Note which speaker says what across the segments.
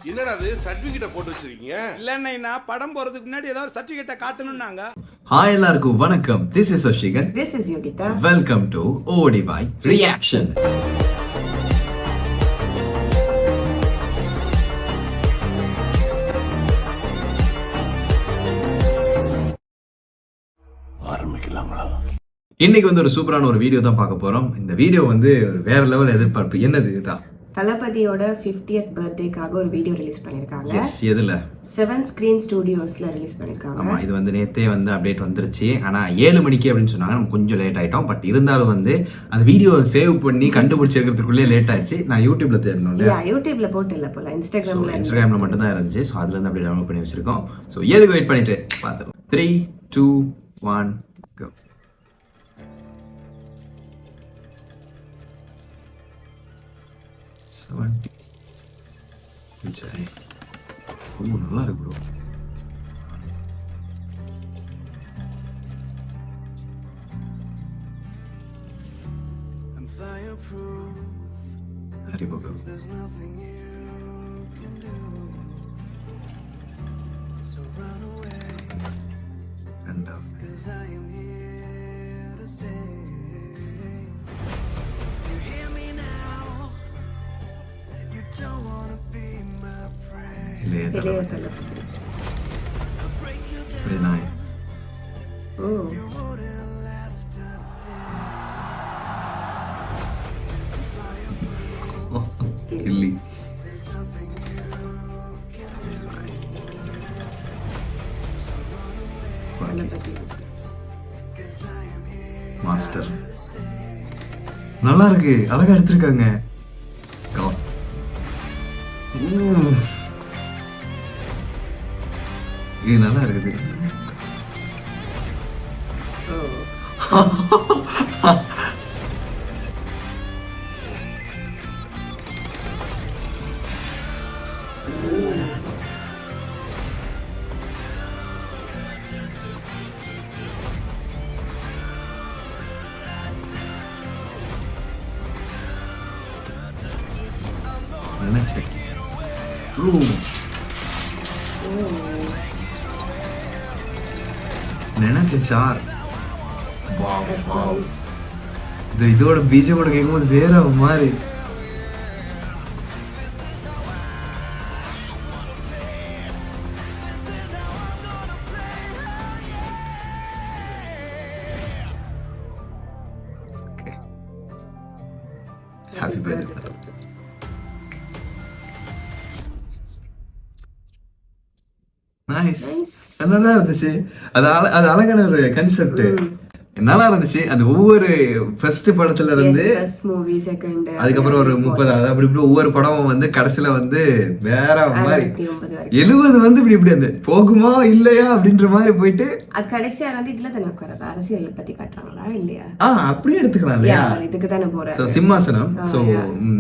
Speaker 1: என்னடா அது சர்டிபிகேட்ட போட்டு வச்சிருக்கீங்க?
Speaker 2: இல்லன்னா படம் போறதுக்கு முன்னாடி ஏதாவது சர்டிபிகேட்ட காட்டணும்னாங்க.
Speaker 3: ஹாய் எல்லாருக்கும் வணக்கம். This is Ashikan.
Speaker 4: This is Yogita.
Speaker 3: Welcome to ODY reaction.
Speaker 1: ஆரம்பிக்கலாங்களா?
Speaker 3: இன்னைக்கு வந்து ஒரு சூப்பரான ஒரு வீடியோ தான் பார்க்க போறோம். இந்த வீடியோ வந்து ஒரு வேற லெவல் எதிர்பார்ப்பு. என்னது இதுதான்
Speaker 4: தளபதியோட 50th பர்த்டேக்காக ஒரு வீடியோ ரிலீஸ் பண்ணிருக்காங்க.
Speaker 3: எஸ், எதுல
Speaker 4: 7 ஸ்கிரீன் ஸ்டுடியோஸ்ல ரிலீஸ் பண்ணிருக்காங்க.
Speaker 3: ஆமா, இது வந்து நேத்தே வந்து அப்டேட் வந்துருச்சு. ஆனா 7 மணிக்கு அப்படின்னு சொன்னாங்க. நம்ம கொஞ்சம் லேட் ஆயிட்டோம். பட் இருந்தாலும் வந்து அந்த வீடியோ சேவ் பண்ணி கண்டுபிடிச்சிருக்கிறதுக்குள்ளே லேட் ஆயிடுச்சு. நான் யூடியூப்ல தேடணும் இல்லையா?
Speaker 4: யூடியூப்ல போட்டு இல்ல போல இன்ஸ்டாகிராம்ல
Speaker 3: மட்டும் தான் இருந்துச்சு. ஸோ அதுல இருந்து அப்படியே டவுன்லோட் பண்ணி வச்சிருக்கோம். ஸோ எதுக்கு வெயிட் பண்ணிட்டு பார்த்துருவோம். 3, 2, 1 go. சரி, நல்லா இருக்கு ப்ரோ. அறிமுகம். ரெண்டாவது இளைய தளபதி. நாய். கில்லி. மாஸ்டர். நல்லா இருக்கு, அழகா எடுத்திருக்காங்க. இது நல்லா இருக்குது. நினைச்சேன். நினைச்சேன் சார். இதோட பீஜமோட கேட்கும்போது வேற மாதிரி. Happy birthday. நைஸ். நல்லா இருந்துச்சு. அது அழகான ஒரு கன்செப்ட். நல்லா இருந்துச்சு. அந்த ஒவ்வொரு ஃபர்ஸ்ட் படத்துல இருந்து
Speaker 4: மூவி செகண்ட்
Speaker 3: அதுக்கப்புறம் ஒரு 30 அப்படி இப்படி ஒவ்வொரு படமும் வந்து கடைசியில வந்து வேற மாதிரி 70 வந்து இப்படி அந்த போகுமா இல்லையா அப்படின்ற மாதிரி போயிட்டு
Speaker 4: அது கடைசியா வந்து இதுல தானே உட்கார்றது. அரசியல் பத்தி காட்டுறாங்களா இல்லையா?
Speaker 3: அப்படியே எடுத்துக்கலாம் இல்லையா?
Speaker 4: இதுக்கு தானே போறாரு.
Speaker 3: சோ சிம்மாசனம். சோ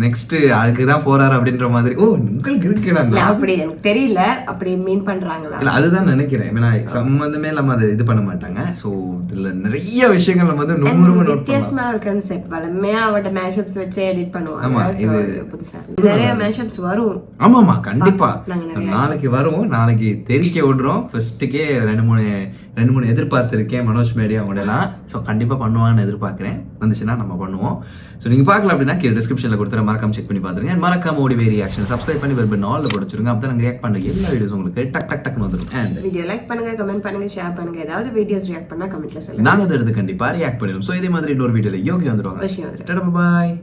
Speaker 3: நெக்ஸ்ட் அதுக்கு தான் போறாரு அப்படின்ற மாதிரி. ஓ, உங்களுக்கு இருக்கு.
Speaker 4: அப்படி எனக்கு தெரியல, அப்படி மீன் பண்றாங்களா?
Speaker 3: இல்ல, அதுதான் நினைக்கிறேன். ஏன்னா சம்பந்தமே நம்ம அதை இது பண்ண மாட்டாங்க. சோ இதுல நிறைய விஷயங்கள் நம்ம வந்து
Speaker 4: வித்தியாசமான ஒரு கான்செப்ட். வளமையா அவட மேஷப்ஸ் வச்சு எடிட் பண்ணுவாங்க. இது புதுசா நிறைய மேஷப்ஸ் வரும்.
Speaker 3: ஆமா கண்டிப்பா நாளைக்கு வரும். நாளைக்கு தெரிக்க விடுறோம். ஃபர்ஸ்ட்டுக்கே ரெண்டு மூணு எதிர்பார்த்திருக்கேன் மனோஜ் மேடியா அவங்களெல்லாம். ஸோ கண்டிப்பா பண்ணுவான்னு எதிர்பார்க்கிறேன். வந்துச்சுன்னா நம்ம பண்ணுவோம். ஸோ நீங்க பார்க்கலாம் அப்படின்னா கீழே டிஸ்கிரிப்ஷன்ல கொடுத்துற மறக்காம செக் பண்ணி பாத்துருங்க. மறக்காம ODY ரியாக்ஷன் சப்ஸ்கிரைப் பண்ணி பெல் பட்டன் ஆல்ல போட்டுருங்க. அப்பதான் நாங்க ரியாக்ட் பண்ற எல்லா வீடியோஸ் உங்களுக்கு டக்குன்னு வந்துடும். அண்ட்
Speaker 4: வீடியோ லைக் பண்ணுங்க, கமெண்ட் பண்ணுங்க, ஷேர் பண்ணுங்க. ஏதாவது வீடியோஸ் ரியாக்ட் பண்ணா கமெண்ட்ல சொல்லுங்க.
Speaker 3: நாங்க அதை எடுத்து கண்டிப்பா ரியாக்ட் பண்ணிடுவோம். ஸோ இதே மாதிரி இன்னொரு வீடியோல யோகி வந்துடுவாங்க. பாய்.